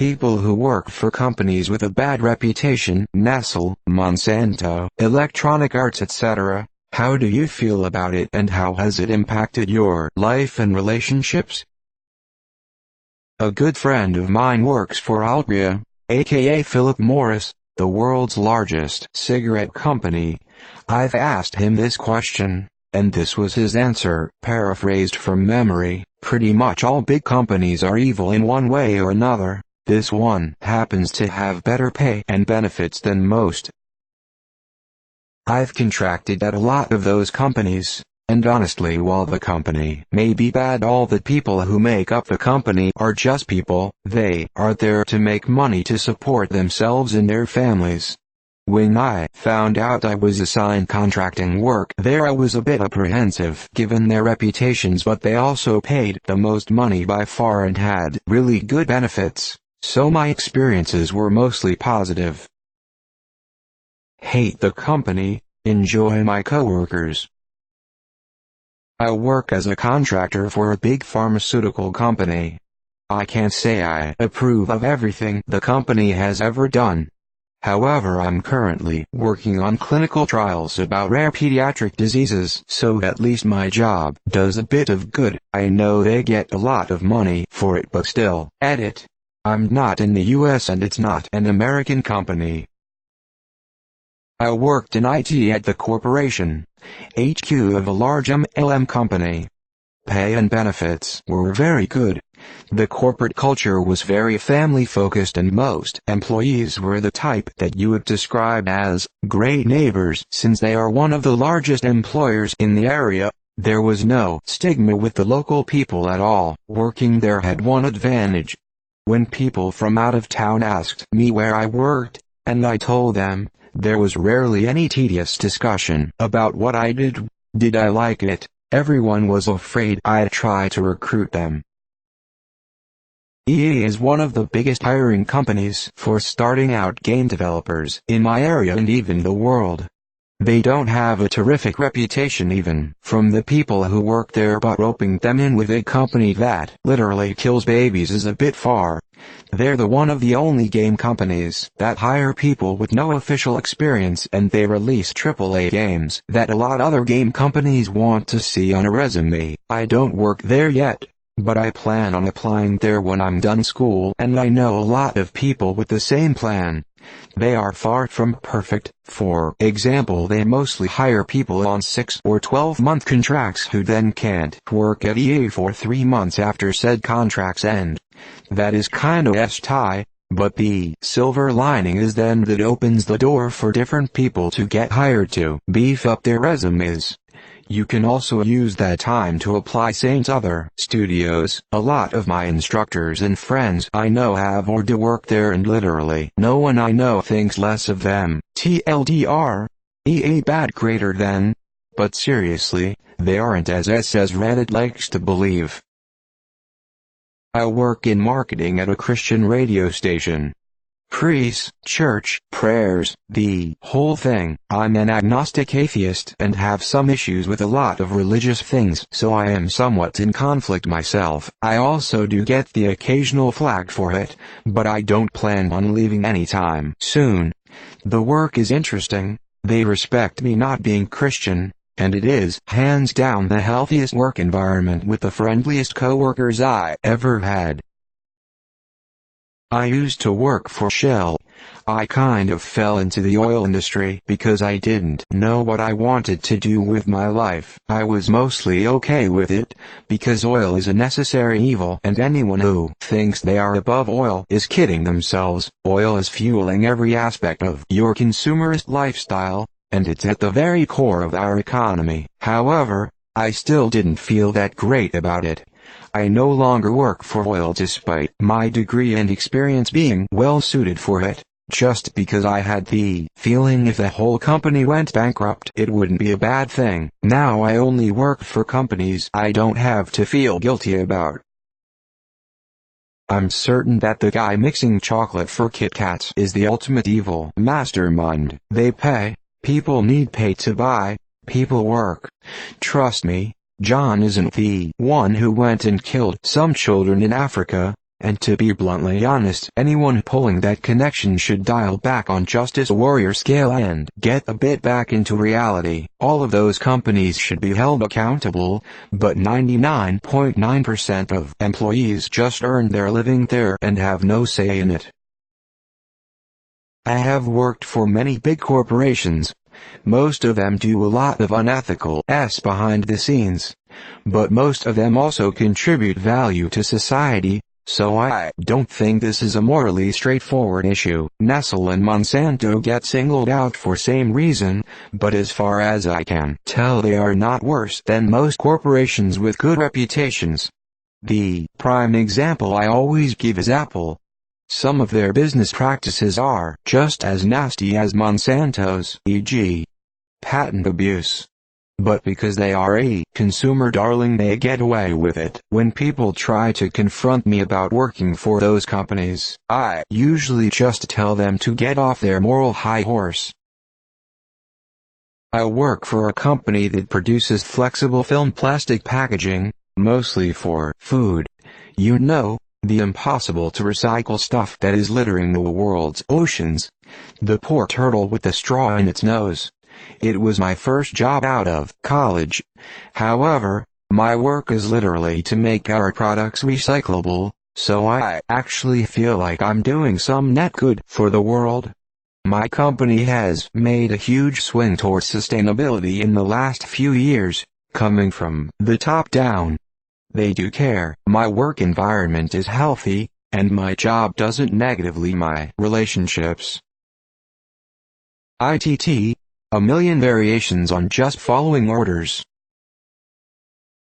People who work for companies with a bad reputation, Nestle, Monsanto, Electronic Arts etc. How do you feel about it and how has it impacted your life and relationships? A good friend of mine works for Altria, aka Philip Morris, the world's largest cigarette company. I've asked him this question, and this was his answer, paraphrased from memory: pretty much all big companies are evil in one way or another. This one happens to have better pay and benefits than most. I've contracted at a lot of those companies, and honestly, while the company may be bad, all the people who make up the company are just people. They are there to make money to support themselves and their families. When I found out I was assigned contracting work there, I was a bit apprehensive given their reputations, but they also paid the most money by far and had really good benefits, so my experiences were mostly positive. Hate the company, enjoy my coworkers. I work as a contractor for a big pharmaceutical company. I can't say I approve of everything the company has ever done. However, I'm currently working on clinical trials about rare pediatric diseases, so at least my job does a bit of good. I know they get a lot of money for it, but still, edit. I'm not in the US and it's not an American company. I worked in IT at the corporation HQ of a large MLM company. Pay and benefits were very good. The corporate culture was very family-focused and most employees were the type that you would describe as great neighbors. Since they are one of the largest employers in the area, there was no stigma with the local people at all. Working there had one advantage. When people from out of town asked me where I worked, and I told them, there was rarely any tedious discussion about what I did. Did I like it? Everyone was afraid I'd try to recruit them. EA is one of the biggest hiring companies for starting out game developers in my area and even the world. They don't have a terrific reputation even from the people who work there, but roping them in with a company that literally kills babies is a bit far. They're one of the only game companies that hire people with no official experience, and they release AAA games that a lot other game companies want to see on a resume. I don't work there yet, but I plan on applying there when I'm done school, and I know a lot of people with the same plan. They are far from perfect. For example, they mostly hire people on 6 or 12-month contracts who then can't work at EA for 3 months after said contracts end. That is kinda tight, but the silver lining is then that opens the door for different people to get hired to beef up their resumes. You can also use that time to apply Saints other studios. A lot of my instructors and friends I know have or do work there, and literally no one I know thinks less of them. TLDR, EA bad greater than. But seriously, they aren't as Reddit likes to believe. I work in marketing at a Christian radio station. Priests, church, prayers, the whole thing. I'm an agnostic atheist and have some issues with a lot of religious things, so I am somewhat in conflict myself. I also do get the occasional flag for it, but I don't plan on leaving anytime soon. The work is interesting, they respect me not being Christian, and it is hands down the healthiest work environment with the friendliest coworkers I ever had. I used to work for Shell. I kind of fell into the oil industry because I didn't know what I wanted to do with my life. I was mostly okay with it, because oil is a necessary evil, and anyone who thinks they are above oil is kidding themselves. Oil is fueling every aspect of your consumerist lifestyle, and it's at the very core of our economy. However, I still didn't feel that great about it. I no longer work for oil despite my degree and experience being well suited for it, just because I had the feeling if the whole company went bankrupt it wouldn't be a bad thing. Now I only work for companies I don't have to feel guilty about. I'm certain that the guy mixing chocolate for Kit Kats is the ultimate evil mastermind. They pay, people need pay to buy, people work. Trust me, John isn't the one who went and killed some children in Africa. And to be bluntly honest, anyone pulling that connection should dial back on Justice Warrior scale and get a bit back into reality. All of those companies should be held accountable, but 99.9% of employees just earn their living there and have no say in it. I have worked for many big corporations. Most of them do a lot of unethical s behind the scenes. But most of them also contribute value to society. So I don't think this is a morally straightforward issue. Nestle and Monsanto get singled out for same reason, but as far as I can tell they are not worse than most corporations with good reputations. The prime example I always give is Apple. Some of their business practices are just as nasty as Monsanto's, e.g., patent abuse. But because they are a consumer darling they get away with it. When people try to confront me about working for those companies, I usually just tell them to get off their moral high horse. I work for a company that produces flexible film plastic packaging, mostly for food. You know, the impossible to recycle stuff that is littering the world's oceans. The poor turtle with the straw in its nose. It was my first job out of college. However, my work is literally to make our products recyclable, so I actually feel like I'm doing some net good for the world. My company has made a huge swing towards sustainability in the last few years, coming from the top down. They do care. My work environment is healthy, and my job doesn't negatively my relationships. ITT. A million variations on just following orders.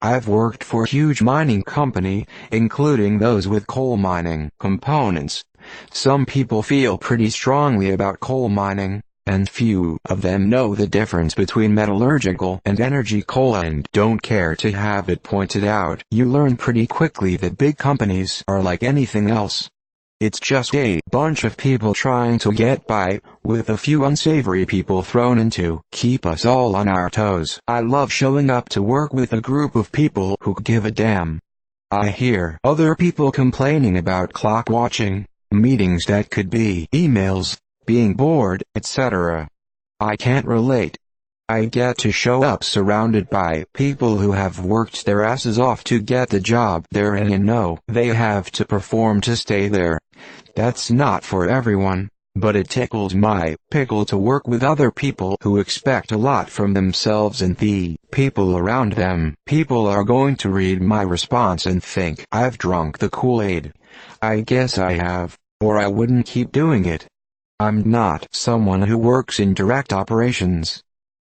I've worked for a huge mining company, including those with coal mining components. Some people feel pretty strongly about coal mining, and few of them know the difference between metallurgical and energy coal and don't care to have it pointed out. You learn pretty quickly that big companies are like anything else. It's just a bunch of people trying to get by, with a few unsavory people thrown in to keep us all on our toes. I love showing up to work with a group of people who give a damn. I hear other people complaining about clock watching, meetings that could be emails, being bored, etc. I can't relate. I get to show up surrounded by people who have worked their asses off to get the job they're in and know they have to perform to stay there. That's not for everyone, but it tickles my pickle to work with other people who expect a lot from themselves and the people around them. People are going to read my response and think I've drunk the Kool-Aid. I guess I have, or I wouldn't keep doing it. I'm not someone who works in direct operations.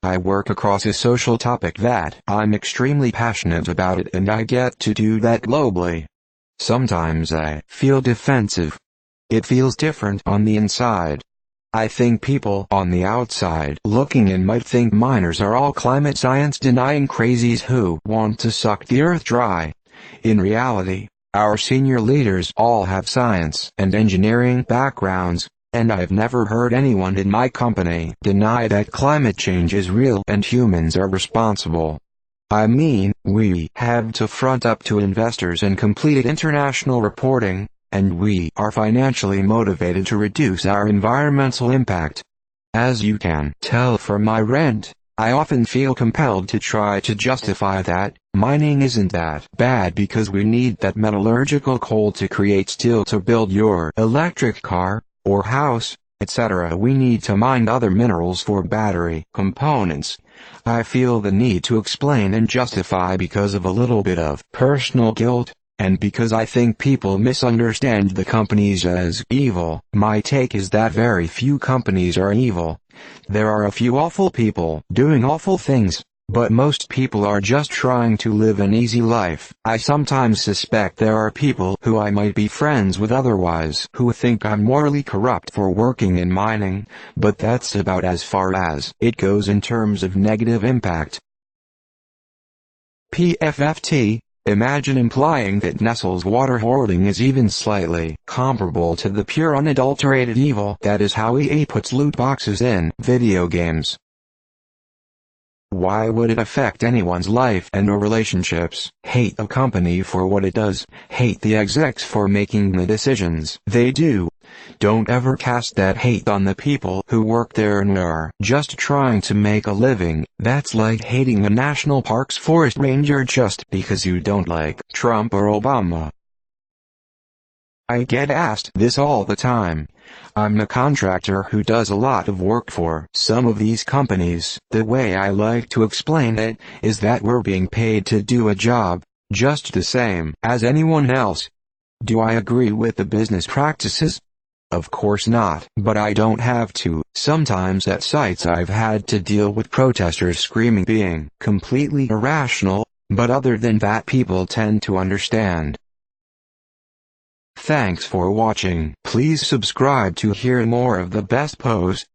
I work across a social topic that I'm extremely passionate about it and I get to do that globally. Sometimes I feel defensive. It feels different on the inside. I think people on the outside looking in might think miners are all climate science denying crazies who want to suck the earth dry. In reality, our senior leaders all have science and engineering backgrounds. And I've never heard anyone in my company deny that climate change is real and humans are responsible. I mean, we have to front up to investors and completed international reporting, and we are financially motivated to reduce our environmental impact. As you can tell from my rant, I often feel compelled to try to justify that mining isn't that bad because we need that metallurgical coal to create steel to build your electric car or house, etc. We need to mine other minerals for battery components. I feel the need to explain and justify because of a little bit of personal guilt, and because I think people misunderstand the companies as evil. My take is that very few companies are evil. There are a few awful people doing awful things, but most people are just trying to live an easy life. I sometimes suspect there are people who I might be friends with otherwise who think I'm morally corrupt for working in mining, but that's about as far as it goes in terms of negative impact. PFFT. Imagine implying that Nestle's water hoarding is even slightly comparable to the pure unadulterated evil that is how EA puts loot boxes in video games. Why would it affect anyone's life and or relationships? Hate the company for what it does, hate the execs for making the decisions they do. Don't ever cast that hate on the people who work there and are just trying to make a living. That's like hating a national park's forest ranger just because you don't like Trump or Obama. I get asked this all the time. I'm a contractor who does a lot of work for some of these companies. The way I like to explain it is that we're being paid to do a job, just the same as anyone else. Do I agree with the business practices? Of course not, but I don't have to. Sometimes at sites I've had to deal with protesters screaming, being completely irrational, but other than that people tend to understand. Thanks for watching. Please subscribe to hear more of the best posts.